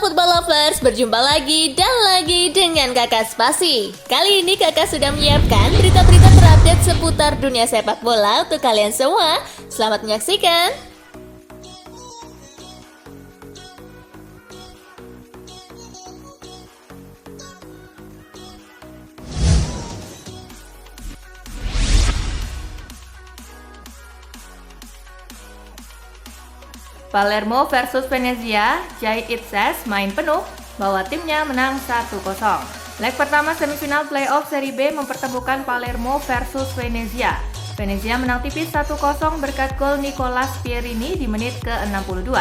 Football Lovers, berjumpa lagi dan lagi dengan Kakak Spasi. Kali ini Kakak sudah menyiapkan berita-berita terupdate seputar dunia sepak bola untuk kalian semua. Selamat menyaksikan. Palermo versus Venezia, Jay Itzes main penuh, bawa timnya menang 1-0. Leg pertama semifinal playoff Serie B mempertemukan Palermo versus Venezia. Venezia menang tipis 1-0 berkat gol Nicolas Pierini di menit ke-62.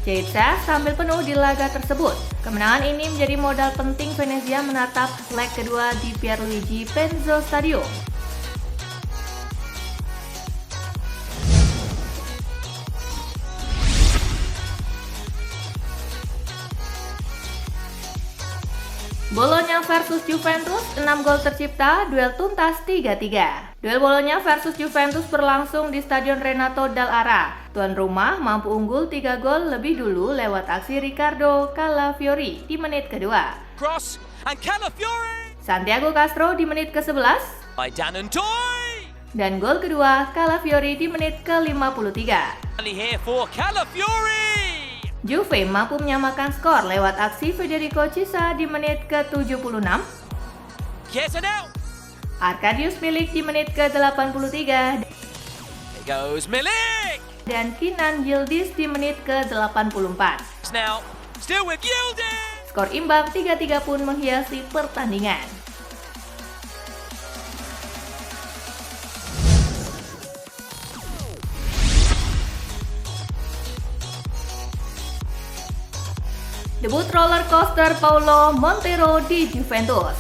Jay Itzes tampil penuh di laga tersebut. Kemenangan ini menjadi modal penting Venezia menatap leg kedua di Pierluigi Penzo Stadium. Bologna versus Juventus, 6 gol tercipta, duel tuntas 3-3. Duel Bologna versus Juventus berlangsung di Stadion Renato Dall'Ara. Tuan rumah mampu unggul 3 gol lebih dulu lewat aksi Riccardo Calafiori di menit kedua. Cross and Calafiori Santiago Castro di menit ke-11. by Dan Toy. Dan gol kedua Calafiori di menit ke-53. Only here for Calafiori. Juve mampu menyamakan skor lewat aksi Federico Chiesa di menit ke-76. Chiesa now. Arkadiusz Milik di menit ke-83. Here goes Milik. Dan Kenan Yildiz di menit ke-84. Now still with Yildiz. Skor imbang 3-3 pun menghiasi pertandingan. Debut roller coaster Paulo Montero di Juventus.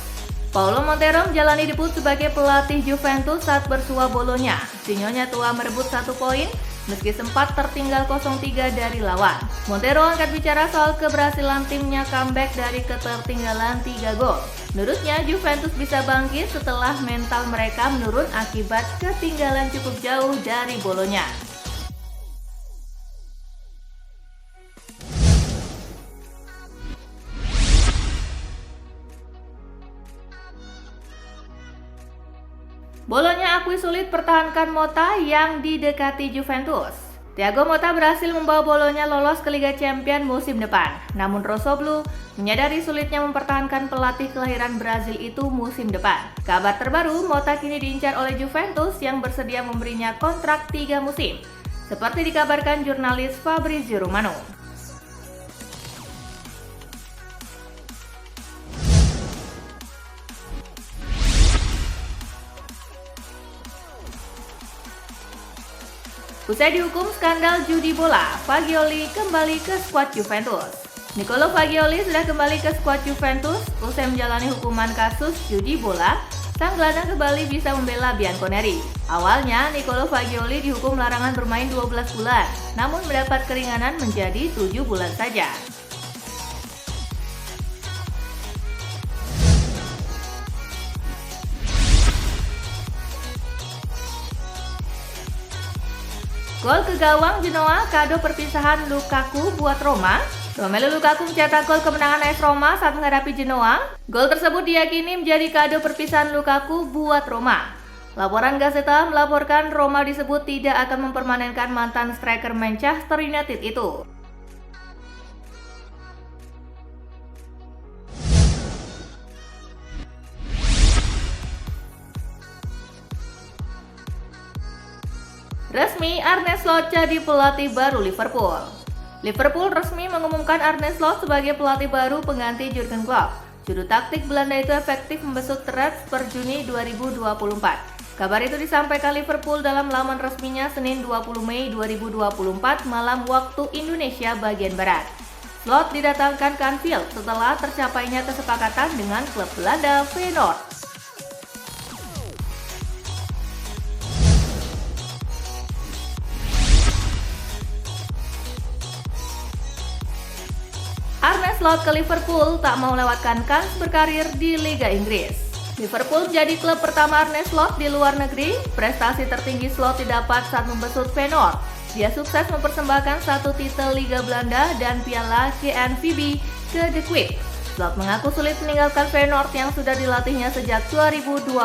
Paulo Montero menjalani debut sebagai pelatih Juventus saat bersua Bologna. Sinyonya tua merebut 1 poin meski sempat tertinggal 0-3 dari lawan. Montero angkat bicara soal keberhasilan timnya comeback dari ketertinggalan 3 gol. Menurutnya Juventus bisa bangkit setelah mental mereka menurun akibat ketinggalan cukup jauh dari Bologna. Bologna akui sulit pertahankan Motta yang didekati Juventus. Thiago Motta berhasil membawa Bologna lolos ke Liga Champions musim depan. Namun Rossoblu menyadari sulitnya mempertahankan pelatih kelahiran Brazil itu musim depan. Kabar terbaru, Motta kini diincar oleh Juventus yang bersedia memberinya kontrak 3 musim. Seperti dikabarkan jurnalis Fabrizio Romano. Usai dihukum skandal judi bola, Fagioli kembali ke skuad Juventus. Nicolo Fagioli sudah kembali ke skuad Juventus usai menjalani hukuman kasus judi bola. Sang gelandang kembali bisa membela Bianconeri. Awalnya, Nicolo Fagioli dihukum larangan bermain 12 bulan, namun mendapat keringanan menjadi 7 bulan saja. Gol ke gawang Genoa, kado perpisahan Lukaku buat Roma. Romelu Lukaku mencetak gol kemenangan AS Roma saat menghadapi Genoa. Gol tersebut diyakini menjadi kado perpisahan Lukaku buat Roma. Laporan Gazzetta melaporkan Roma disebut tidak akan mempermanenkan mantan striker Manchester United itu. Resmi, Arne Slot jadi pelatih baru Liverpool. Liverpool resmi mengumumkan Arne Slot sebagai pelatih baru pengganti Jurgen Klopp. Juru taktik Belanda itu efektif membesut Reds per Juni 2024. Kabar itu disampaikan Liverpool dalam laman resminya Senin 20 Mei 2024 malam waktu Indonesia bagian Barat. Slot didatangkan ke Anfield setelah tercapainya kesepakatan dengan klub Belanda Feyenoord. Arne Slot ke Liverpool tak mau lewatkan kans berkarir di Liga Inggris. Liverpool menjadi klub pertama Arne Slot di luar negeri. Prestasi tertinggi Slot didapat saat membesut Feyenoord. Dia sukses mempersembahkan satu titel Liga Belanda dan Piala KNVB ke De Kuip. Slot mengaku sulit meninggalkan Feyenoord yang sudah dilatihnya sejak 2021.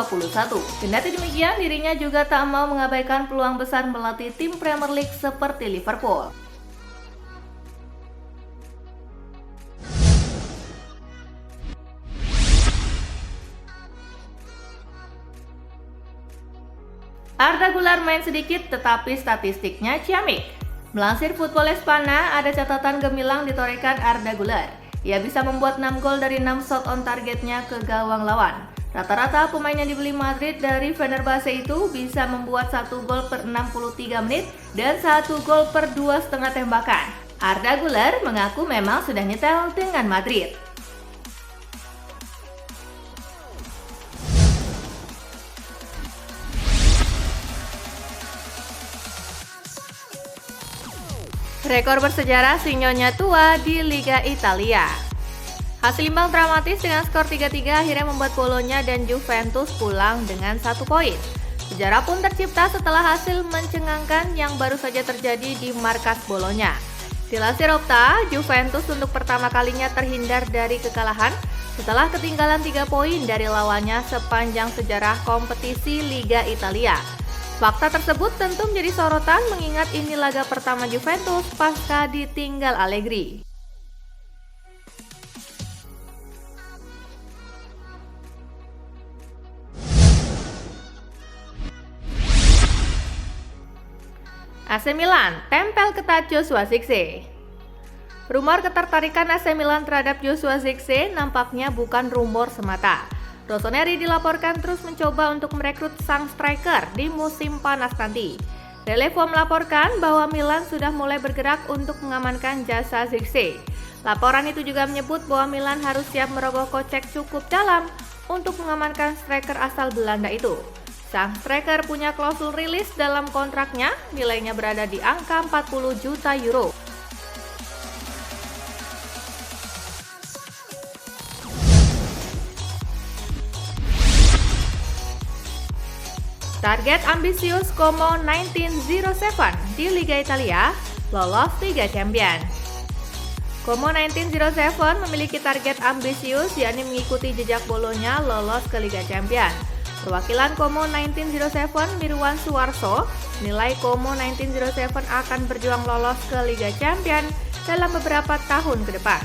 Kendati demikian, dirinya juga tak mau mengabaikan peluang besar melatih tim Premier League seperti Liverpool. Arda Güler main sedikit tetapi statistiknya ciamik. Melansir Football Espana, ada catatan gemilang ditorehkan Arda Güler. Ia bisa membuat 6 gol dari 6 shot on targetnya ke gawang lawan. Rata-rata pemain yang dibeli Madrid dari Fenerbahce itu bisa membuat 1 gol per 63 menit dan 1 gol per 2,5 tembakan. Arda Güler mengaku memang sudah nyetel dengan Madrid. Rekor bersejarah Sinyonya tua di Liga Italia. Hasil imbang dramatis dengan skor 3-3 akhirnya membuat Bologna dan Juventus pulang dengan 1 poin. Sejarah pun tercipta setelah hasil mencengangkan yang baru saja terjadi di markas Bologna. Dilansir Opta, Juventus untuk pertama kalinya terhindar dari kekalahan setelah ketinggalan 3 poin dari lawannya sepanjang sejarah kompetisi Liga Italia. Fakta tersebut tentu menjadi sorotan mengingat ini laga pertama Juventus pasca ditinggal Allegri. AC Milan tempel ketat Joshua Zirkzee. Rumor ketertarikan AC Milan terhadap Joshua Zirkzee nampaknya bukan rumor semata. Rossoneri dilaporkan terus mencoba untuk merekrut sang striker di musim panas nanti. Relevo melaporkan bahwa Milan sudah mulai bergerak untuk mengamankan jasa Zirkzee. Laporan itu juga menyebut bahwa Milan harus siap merogoh kocek cukup dalam untuk mengamankan striker asal Belanda itu. Sang striker punya klausul rilis dalam kontraknya, nilainya berada di angka 40 juta euro. Target ambisius Como 1907 di Liga Italia, lolos Liga Champions. Como 1907 memiliki target ambisius yakni mengikuti jejak Bologna lolos ke Liga Champions. Perwakilan Como 1907 Mirwan Suwarso nilai Como 1907 akan berjuang lolos ke Liga Champions dalam beberapa tahun ke depan.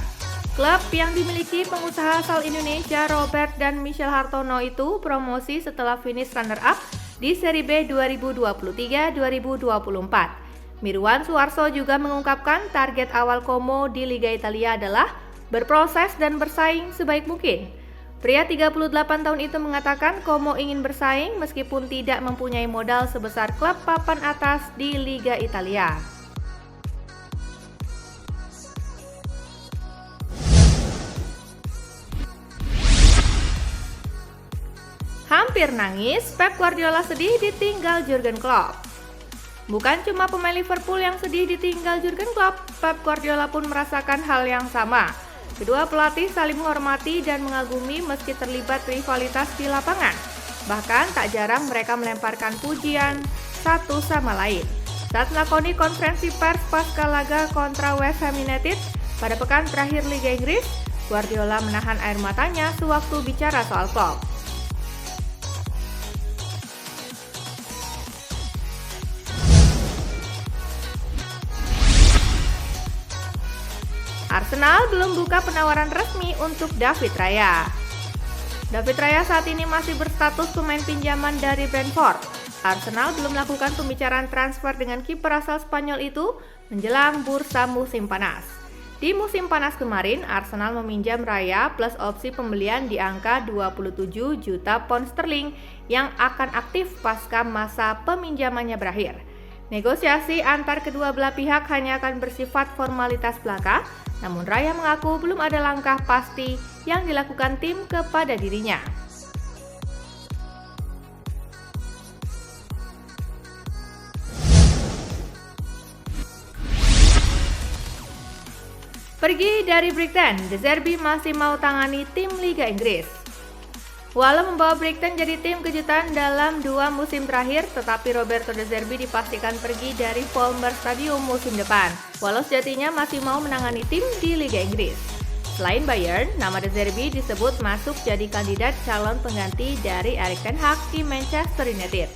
Klub yang dimiliki pengusaha asal Indonesia Robert dan Michel Hartono itu promosi setelah finish runner-up di Serie B 2023-2024. Mirwan Suwarso juga mengungkapkan target awal Como di Liga Italia adalah berproses dan bersaing sebaik mungkin. Pria 38 tahun itu mengatakan Como ingin bersaing meskipun tidak mempunyai modal sebesar klub papan atas di Liga Italia. Hampir nangis, Pep Guardiola sedih ditinggal Jurgen Klopp. Bukan cuma pemain Liverpool yang sedih ditinggal Jurgen Klopp, Pep Guardiola pun merasakan hal yang sama. Kedua pelatih saling menghormati dan mengagumi meski terlibat rivalitas di lapangan. Bahkan tak jarang mereka melemparkan pujian satu sama lain. Saat melakoni konferensi pers pasca laga kontra West Ham United pada pekan terakhir Liga Inggris, Guardiola menahan air matanya sewaktu bicara soal Klopp. Arsenal belum buka penawaran resmi untuk David Raya. David Raya saat ini masih berstatus pemain pinjaman dari Brentford. Arsenal belum melakukan pembicaraan transfer dengan kiper asal Spanyol itu menjelang bursa musim panas. Di musim panas kemarin, Arsenal meminjam Raya plus opsi pembelian di angka 27 juta pound sterling yang akan aktif pasca masa peminjamannya berakhir. Negosiasi antar kedua belah pihak hanya akan bersifat formalitas belaka, namun Raya mengaku belum ada langkah pasti yang dilakukan tim kepada dirinya. Pergi dari Brighton, De Zerbi masih mau tangani tim Liga Inggris. Walau membawa Brighton jadi tim kejutan dalam 2 musim terakhir, tetapi Roberto De Zerbi dipastikan pergi dari Palmer Stadium musim depan, walau sejatinya masih mau menangani tim di Liga Inggris. Selain Bayern, nama De Zerbi disebut masuk jadi kandidat calon pengganti dari Erik ten Hag di Manchester United.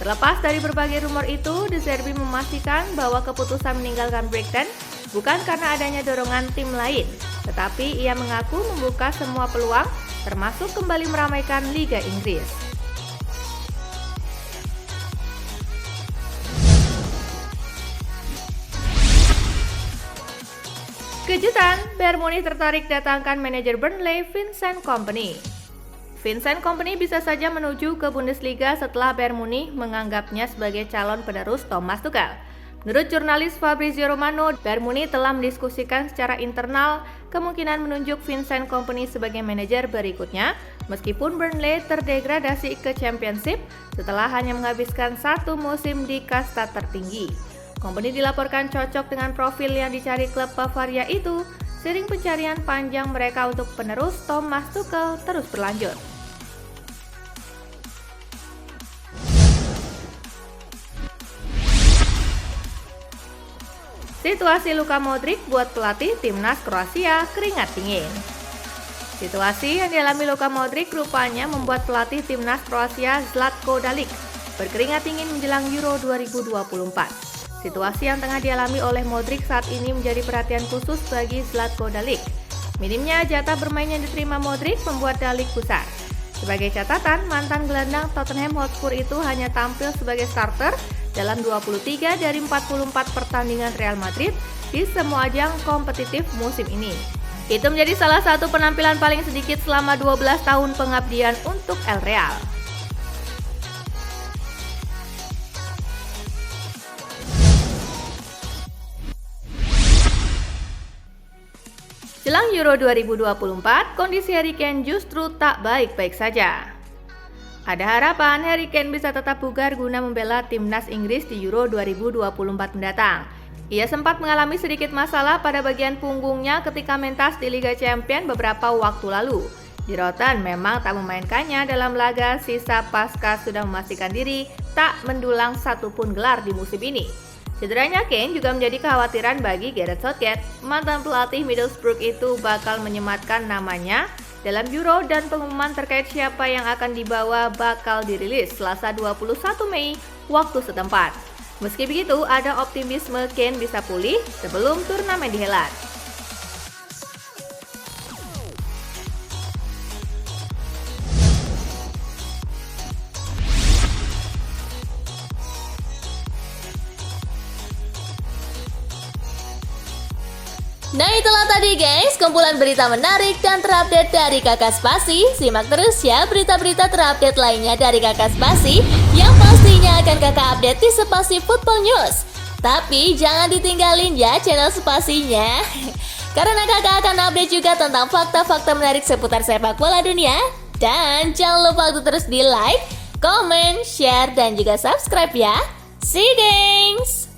Terlepas dari berbagai rumor itu, De Zerbi memastikan bahwa keputusan meninggalkan Brighton bukan karena adanya dorongan tim lain, tetapi ia mengaku membuka semua peluang, termasuk kembali meramaikan Liga Inggris. Kejutan, Bayern Munich tertarik datangkan manajer Burnley Vincent Kompany. Vincent Kompany bisa saja menuju ke Bundesliga setelah Bayern Munich menganggapnya sebagai calon penerus Thomas Tuchel. Menurut jurnalis Fabrizio Romano, Bayern Munich telah mendiskusikan secara internal kemungkinan menunjuk Vincent Kompany sebagai manajer berikutnya, meskipun Burnley terdegradasi ke Championship setelah hanya menghabiskan 1 musim di kasta tertinggi. Kompany dilaporkan cocok dengan profil yang dicari klub Bavaria itu, seiring pencarian panjang mereka untuk penerus Thomas Tuchel terus berlanjut. Situasi Luka Modric buat pelatih timnas Kroasia keringat dingin. Situasi yang dialami Luka Modric rupanya membuat pelatih timnas Kroasia Zlatko Dalic berkeringat dingin menjelang Euro 2024. Situasi yang tengah dialami oleh Modric saat ini menjadi perhatian khusus bagi Zlatko Dalic. Minimnya jatah bermain yang diterima Modric membuat Dalic gusar. Sebagai catatan, mantan gelandang Tottenham Hotspur itu hanya tampil sebagai starter dalam 23 dari 44 pertandingan Real Madrid di semua ajang kompetitif musim ini. Itu menjadi salah satu penampilan paling sedikit selama 12 tahun pengabdian untuk El Real. Jelang Euro 2024, kondisi Harry Kane justru tak baik-baik saja. Ada harapan Harry Kane bisa tetap bugar guna membela timnas Inggris di Euro 2024 mendatang. Ia sempat mengalami sedikit masalah pada bagian punggungnya ketika mentas di Liga Champions beberapa waktu lalu. Giroud memang tak memainkannya dalam laga sisa pasca sudah memastikan diri tak mendulang satupun gelar di musim ini. Cederanya Kane juga menjadi kekhawatiran bagi Gareth Southgate. Mantan pelatih Middlesbrough itu bakal menyematkan namanya dalam Euro dan pengumuman terkait siapa yang akan dibawa bakal dirilis Selasa 21 Mei waktu setempat. Meski begitu, ada optimisme Kane bisa pulih sebelum turnamen dihelat. Nah itulah tadi guys, kumpulan berita menarik dan terupdate dari Kakak Spasi. Simak terus ya berita-berita terupdate lainnya dari Kakak Spasi yang pastinya akan Kakak update di Spasi Football News. Tapi jangan ditinggalin ya channel Spasinya, karena Kakak akan update juga tentang fakta-fakta menarik seputar sepak bola dunia. Dan jangan lupa untuk terus di like, comment, share, dan juga subscribe ya. See you guys!